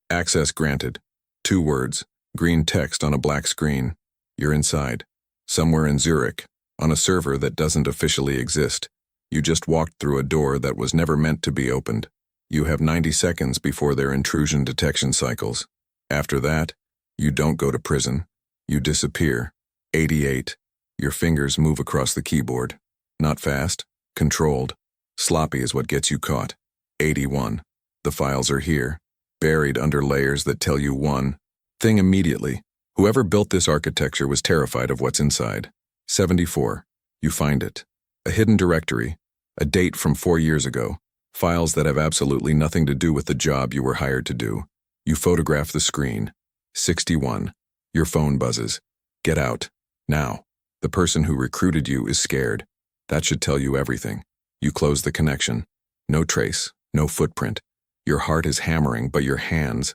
Access granted. 2 words, green text on a black screen. You're inside. Somewhere in Zurich, on a server that doesn't officially exist. You just walked through a door that was never meant to be opened. You have 90 seconds before their intrusion detection cycles. After that, you don't go to prison. You disappear. 88. Your fingers move across the keyboard. Not fast, controlled. Sloppy is what gets you caught. 81. The files are here, buried under layers that tell you one thing immediately. Whoever built this architecture was terrified of what's inside. 74. You find it. A hidden directory, a date from 4 years ago, files that have absolutely nothing to do with the job you were hired to do. You photograph the screen. 61. Your phone buzzes. Get out. Now. The person who recruited you is scared. That should tell you everything. You close the connection. No trace, no footprint. Your heart is hammering, but your hands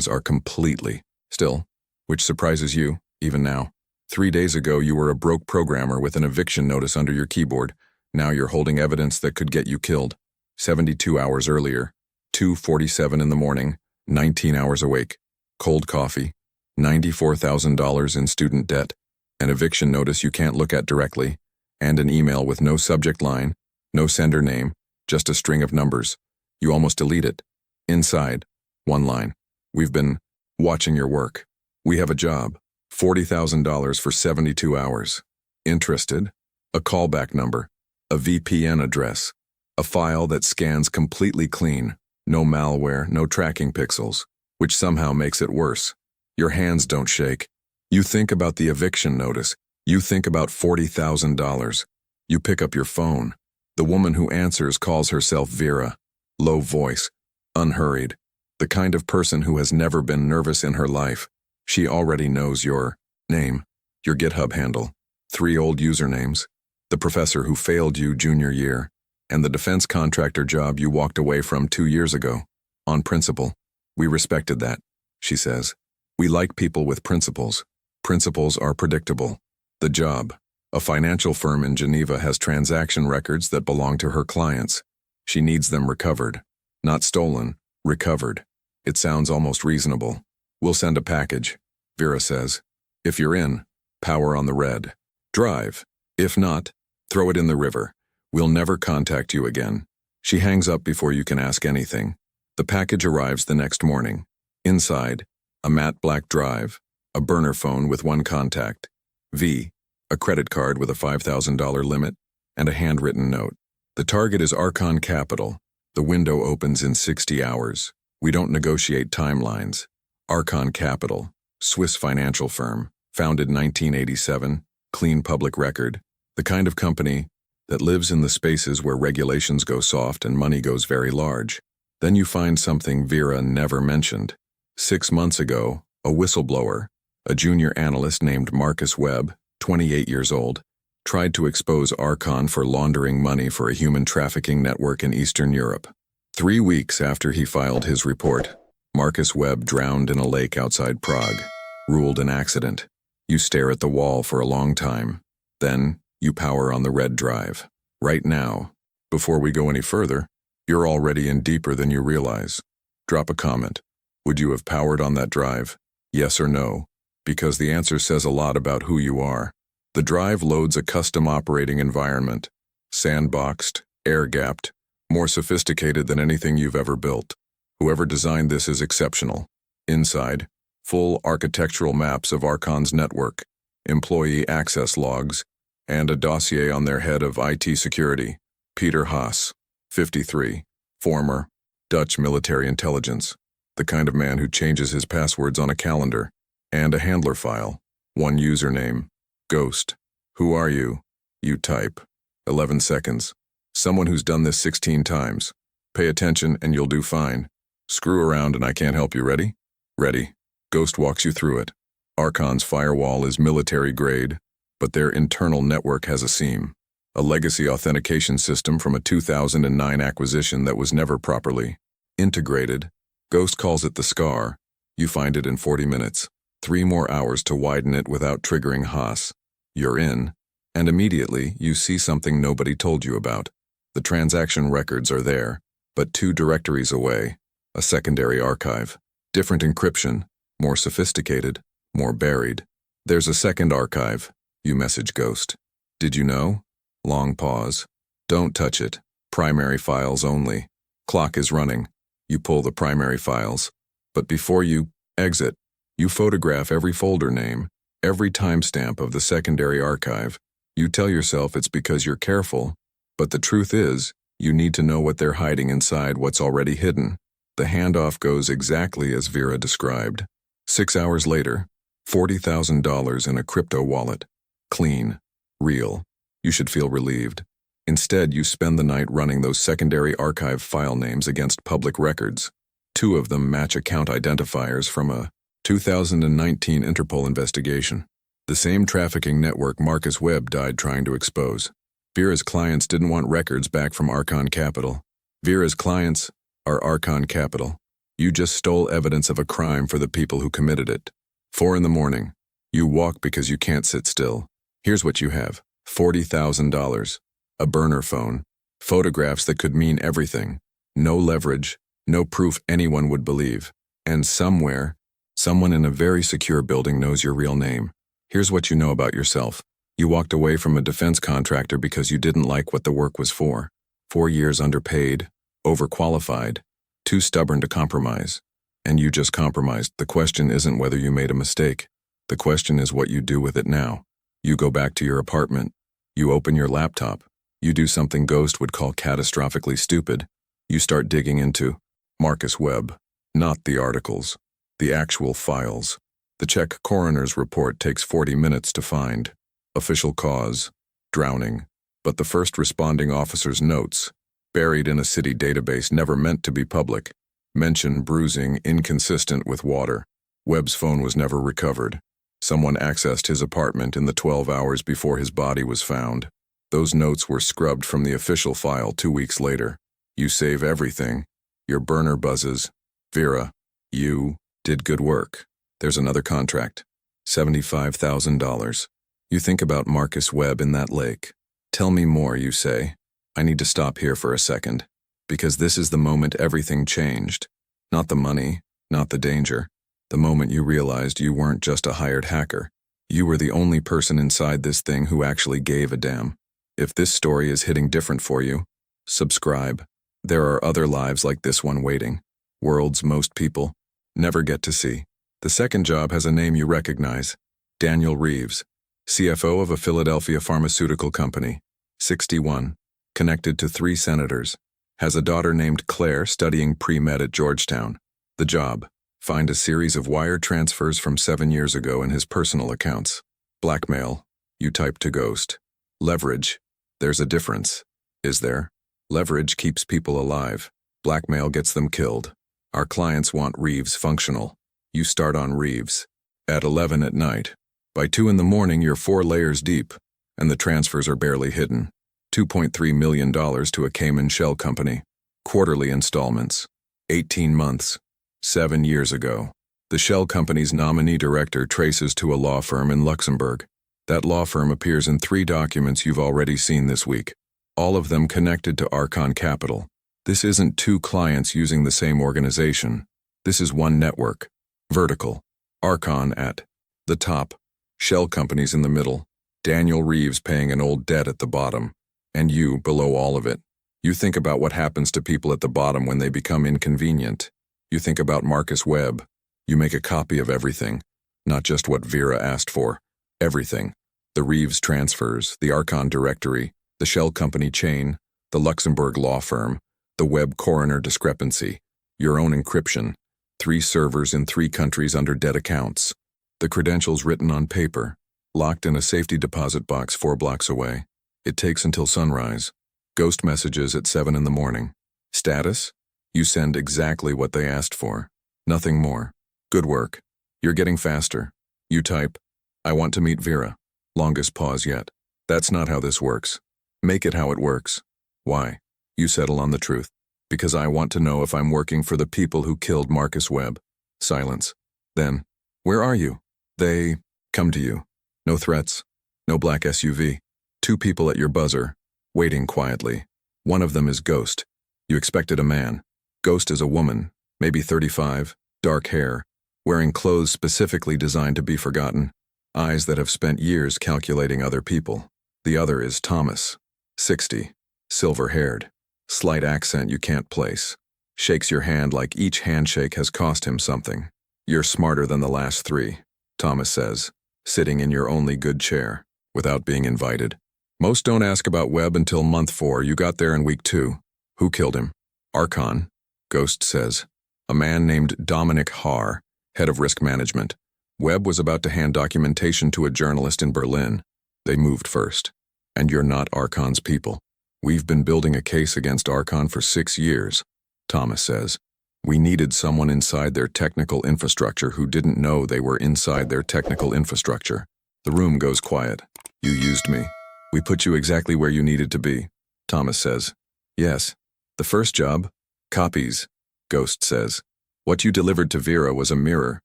are completely still, which surprises you, even now. 3 days ago, you were a broke programmer with an eviction notice under your keyboard. Now you're holding evidence that could get you killed. 72 hours earlier, 2:47 in the morning, 19 hours awake. Cold coffee, $94,000 in student debt, an eviction notice you can't look at directly, and an email with no subject line, no sender name, just a string of numbers. You almost delete it. Inside, one line. We've been watching your work. We have a job. $40,000 for 72 hours. Interested? A callback number. A VPN address. A file that scans completely clean. No malware, no tracking pixels, which somehow makes it worse. Your hands don't shake. You think about the eviction notice. You think about $40,000. You pick up your phone. The woman who answers calls herself Vera. Low voice. Unhurried. The kind of person who has never been nervous in her life. She already knows your name, your GitHub handle, 3 old usernames, the professor who failed you junior year, and the defense contractor job you walked away from 2 years ago. On principle. We respected that, she says. We like people with principles. Principles are predictable. The job. A financial firm in Geneva has transaction records that belong to her clients. She needs them recovered. Not stolen, recovered. It sounds almost reasonable. We'll send a package, Vera says. If you're in, power on the red. Drive. If not, throw it in the river. We'll never contact you again. She hangs up before you can ask anything. The package arrives the next morning. Inside, a matte black drive, a burner phone with 1 contact, V, a credit card with a $5,000 limit, and a handwritten note. The target is Archon Capital. The window opens in 60 hours. We don't negotiate timelines. Archon Capital, Swiss financial firm, founded 1987, clean public record, the kind of company that lives in the spaces where regulations go soft and money goes very large. Then you find something Vera never mentioned. 6 months ago, a whistleblower, a junior analyst named Marcus Webb, 28 years old, tried to expose Archon for laundering money for a human trafficking network in Eastern Europe. 3 weeks after he filed his report, Marcus Webb drowned in a lake outside Prague, ruled an accident. You stare at the wall for a long time. Then, you power on the red drive. Right now, before we go any further, you're already in deeper than you realize. Drop a comment. Would you have powered on that drive? Yes or no? Because the answer says a lot about who you are. The drive loads a custom operating environment. Sandboxed, air-gapped, more sophisticated than anything you've ever built. Whoever designed this is exceptional. Inside, full architectural maps of Archon's network, employee access logs, and a dossier on their head of IT security, Peter Haas, 53, former Dutch military intelligence, the kind of man who changes his passwords on a calendar, and a handler file, 1 username, Ghost. Who are you? You type. 11 seconds. Someone who's done this 16 times. Pay attention and you'll do fine. Screw around and I can't help you. Ready? Ready. Ghost walks you through it. Archon's firewall is military grade, but their internal network has a seam. A legacy authentication system from a 2009 acquisition that was never properly integrated. Ghost calls it the scar. You find it in 40 minutes. 3 more hours to widen it without triggering Haas. You're in, and immediately you see something nobody told you about. The transaction records are there, but 2 directories away, a secondary archive. Different encryption, more sophisticated, more buried. There's a second archive. You message Ghost. Did you know? Long pause. Don't touch it. Primary files only. Clock is running. You pull the primary files. But before you exit, you photograph every folder name, every timestamp of the secondary archive. You tell yourself it's because you're careful, but the truth is, you need to know what they're hiding inside what's already hidden. The handoff goes exactly as Vera described. 6 hours later, $40,000 in a crypto wallet. Clean. Real. You should feel relieved. Instead, you spend the night running those secondary archive file names against public records. 2 of them match account identifiers from a 2019 Interpol investigation. The same trafficking network Marcus Webb died trying to expose. Vera's clients didn't want records back from Archon Capital. Vera's clients are Archon Capital. You just stole evidence of a crime for the people who committed it. 4 in the morning. You walk because you can't sit still. Here's what you have. $40,000. A burner phone. Photographs that could mean everything. No leverage. No proof anyone would believe. And somewhere, someone in a very secure building knows your real name. Here's what you know about yourself. You walked away from a defense contractor because you didn't like what the work was for. 4 years underpaid, overqualified, too stubborn to compromise. And you just compromised. The question isn't whether you made a mistake. The question is what you do with it now. You go back to your apartment. You open your laptop. You do something Ghost would call catastrophically stupid. You start digging into Marcus Webb, not the articles, the actual files. The Czech coroner's report takes 40 minutes to find. Official cause, drowning. But the first responding officer's notes, buried in a city database never meant to be public, mention bruising inconsistent with water. Webb's phone was never recovered. Someone accessed his apartment in the 12 hours before his body was found. Those notes were scrubbed from the official file 2 weeks later. You save everything. Your burner buzzes. Vera, you did good work. There's another contract. $75,000. You think about Marcus Webb in that lake. Tell me more, you say. I need to stop here for a second. Because this is the moment everything changed. Not the money, not the danger. The moment you realized you weren't just a hired hacker. You were the only person inside this thing who actually gave a damn. If this story is hitting different for you, subscribe. There are other lives like this one waiting. Worlds most people never get to see. The second job has a name you recognize. Daniel Reeves, CFO of a Philadelphia pharmaceutical company. 61. Connected to 3 senators. Has a daughter named Claire studying pre-med at Georgetown. The job. Find a series of wire transfers from 7 years ago in his personal accounts. Blackmail. You type to Ghost. Leverage. There's a difference. Is there? Leverage keeps people alive. Blackmail gets them killed. Our clients want Reeves functional. You start on Reeves. At 11 at night. By 2 in the morning, you're 4 layers deep, and the transfers are barely hidden. $2.3 million to a Cayman shell company. Quarterly installments. 18 months. 7 years ago. The shell company's nominee director traces to a law firm in Luxembourg. That law firm appears in 3 documents you've already seen this week. All of them connected to Archon Capital. This isn't 2 clients using the same organization. This is one network. Vertical. Archon at the top. Shell companies in the middle. Daniel Reeves paying an old debt at the bottom. And you below all of it. You think about what happens to people at the bottom when they become inconvenient. You think about Marcus Webb. You make a copy of everything. Not just what Vera asked for. Everything. The Reeves transfers, the Archon directory, the shell company chain, the Luxembourg law firm, the Webb coroner discrepancy, your own encryption, 3 servers in 3 countries under dead accounts, the credentials written on paper, locked in a safety deposit box 4 blocks away. It takes until sunrise. Ghost messages at 7 in the morning. Status? You send exactly what they asked for. Nothing more. Good work. You're getting faster. You type, I want to meet Vera. Longest pause yet. That's not how this works. Make it how it works. Why? You settle on the truth. Because I want to know if I'm working for the people who killed Marcus Webb. Silence. Then, where are you? They come to you. No threats. No black SUV. 2 people at your buzzer, waiting quietly. One of them is Ghost. You expected a man. Ghost is a woman, maybe 35, Dark hair, wearing clothes specifically designed to be forgotten, eyes that have spent years calculating other people. The other is Thomas, 60, silver-haired, slight accent you can't place. Shakes your hand like each handshake has cost him something. You're smarter than the last three, Thomas says, sitting in your only good chair, without being invited. Most don't ask about Webb until month 4. You got there in week 2. Who killed him? Archon, Ghost says. A man named Dominic Haar, head of risk management. Webb was about to hand documentation to a journalist in Berlin. They moved first. And you're not Archon's people. We've been building a case against Archon for 6 years, Thomas says. We needed someone inside their technical infrastructure who didn't know they were inside their technical infrastructure. The room goes quiet. You used me. We put you exactly where you needed to be, Thomas says. Yes. The first job? Copies, Ghost says. What you delivered to Vera was a mirror.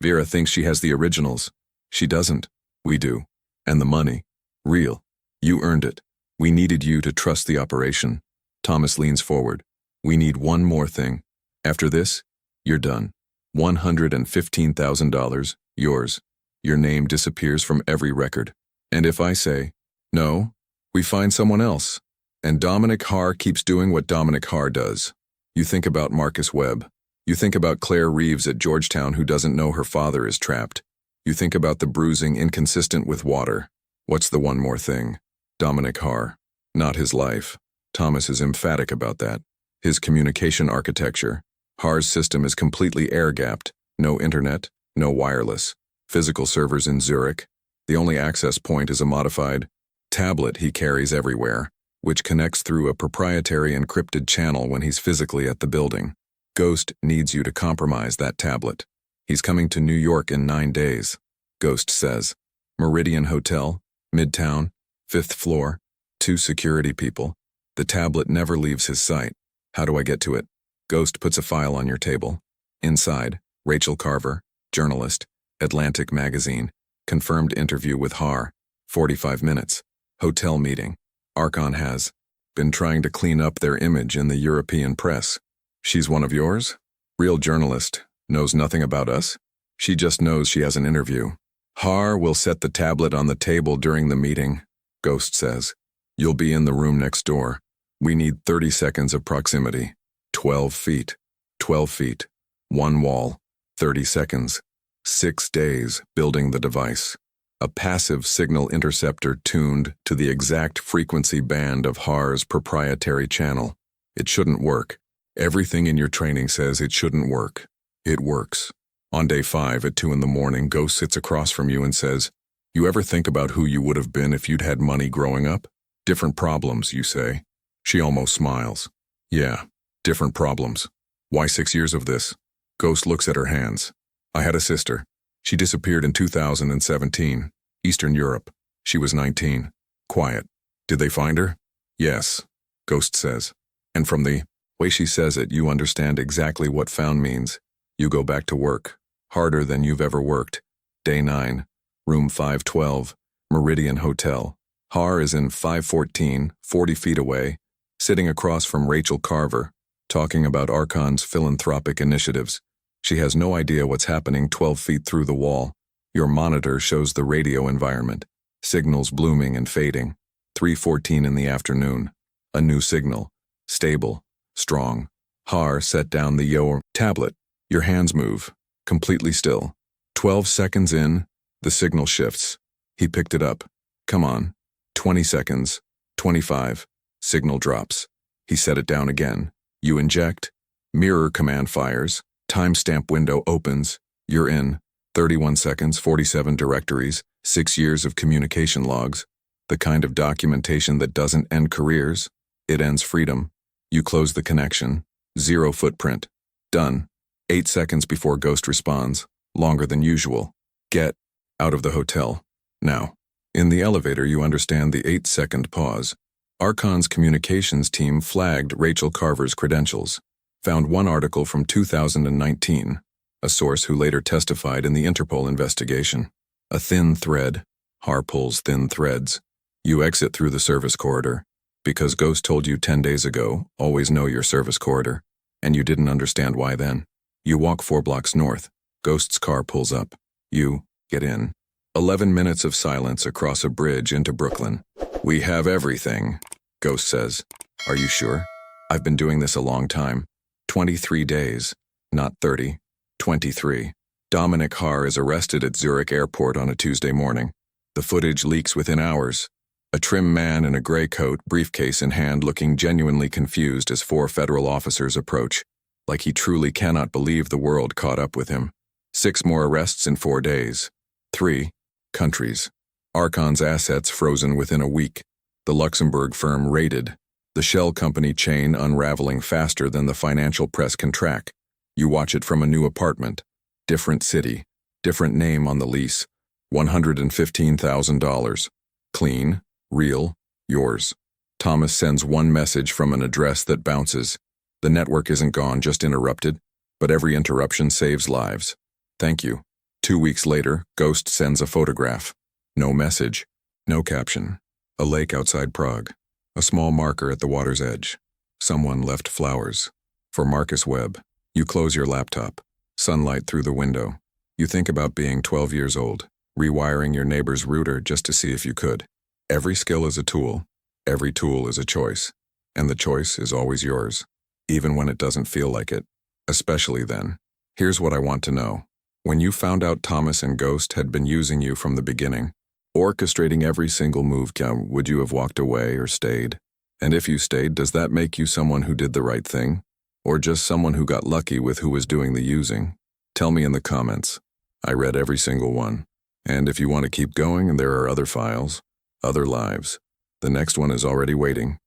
Vera thinks she has the originals. She doesn't. We do. And the money. Real. You earned it. We needed you to trust the operation. Thomas leans forward. We need one more thing. After this, you're done. $115,000, yours. Your name disappears from every record. And if I say, no, we find someone else. And Dominic Haar keeps doing what Dominic Haar does. You think about Marcus Webb. You think about Claire Reeves at Georgetown who doesn't know her father is trapped. You think about the bruising inconsistent with water. What's the one more thing? Dominic Haar. Not his life. Thomas is emphatic about that. His communication architecture. Haar's system is completely air-gapped. No internet, no wireless. Physical servers in Zurich. The only access point is a modified tablet he carries everywhere, which connects through a proprietary encrypted channel when he's physically at the building. Ghost needs you to compromise that tablet. He's coming to New York in 9 days, Ghost says. Meridian Hotel, Midtown, 5th floor, 2 security people. The tablet never leaves his sight. How do I get to it? Ghost puts a file on your table. Inside, Rachel Carver, journalist, Atlantic Magazine, confirmed interview with Haar, 45 minutes, hotel meeting. Archon has been trying to clean up their image in the European press. She's one of yours? Real journalist, knows nothing about us? She just knows she has an interview. Haar will set the tablet on the table during the meeting, Ghost says. You'll be in the room next door. We need 30 seconds of proximity. 12 feet. 12 feet. 1 wall. 30 seconds. 6 days building the device. A passive signal interceptor tuned to the exact frequency band of Haar's proprietary channel. It shouldn't work. Everything in your training says it shouldn't work. It works. On day 5 at 2 in the morning, Ghost sits across from you and says, you ever think about who you would have been if you'd had money growing up? Different problems, you say. She almost smiles. Yeah, different problems. Why 6 years of this? Ghost looks at her hands. I had a sister. She disappeared in 2017. Eastern Europe. She was 19. Quiet. Did they find her? Yes, Ghost says. And from the way she says it, you understand exactly what found means. You go back to work. Harder than you've ever worked. Day 9. Room 512. Meridian Hotel. Haar is in 514, 40 feet away, sitting across from Rachel Carver, talking about Archon's philanthropic initiatives. She has no idea what's happening 12 feet through the wall. Your monitor shows the radio environment. Signals blooming and fading. 3:14 in the afternoon. A new signal. Stable. Strong. Haar set down the tablet. Your hands move. Completely still. 12 seconds in, the signal shifts. He picked it up. Come on. 20 seconds. 25. Signal drops. He set it down again. You inject. Mirror command fires. Timestamp window opens. You're in. 31 seconds, 47 directories, 6 years of communication logs. The kind of documentation that doesn't end careers. It ends freedom. You close the connection. 0 footprint. Done. 8 seconds before Ghost responds. Longer than usual. Get out of the hotel. Now. In the elevator, you understand the 8-second pause. Archon's communications team flagged Rachel Carver's credentials. Found one article from 2019, a source who later testified in the Interpol investigation. A thin thread. Haar pulls thin threads. You exit through the service corridor. Because Ghost told you 10 days ago, always know your service corridor. And you didn't understand why then. You walk 4 blocks north. Ghost's car pulls up. You get in. 11 minutes of silence across a bridge into Brooklyn. We have everything, Ghost says. Are you sure? I've been doing this a long time. 23 days. Not 30. 23. Dominic Haar is arrested at Zurich airport on a Tuesday morning. The footage leaks within hours. A trim man in a gray coat, briefcase in hand, looking genuinely confused as 4 federal officers approach, like he truly cannot believe the world caught up with him. 6 more arrests in 4 days. 3 countries. Archon's assets frozen within a week. The Luxembourg firm raided. The shell company chain unraveling faster than the financial press can track. You watch it from a new apartment. Different city. Different name on the lease. $115,000. Clean. Real. Yours. Thomas sends one message from an address that bounces. The network isn't gone, just interrupted, but every interruption saves lives. Thank you. 2 weeks later, Ghost sends a photograph. No message. No caption. A lake outside Prague. A small marker at the water's edge. Someone left flowers. For Marcus Webb. You close your laptop. Sunlight through the window. You think about being 12 years old, rewiring your neighbor's router just to see if you could. Every skill is a tool. Every tool is a choice. And the choice is always yours, even when it doesn't feel like it. Especially then. Here's what I want to know. When you found out Thomas and Ghost had been using you from the beginning, orchestrating every single move, would you have walked away or stayed? And if you stayed, does that make you someone who did the right thing? Or just someone who got lucky with who was doing the using? Tell me in the comments. I read every single one. And if you want to keep going, there are other files, other lives. The next one is already waiting.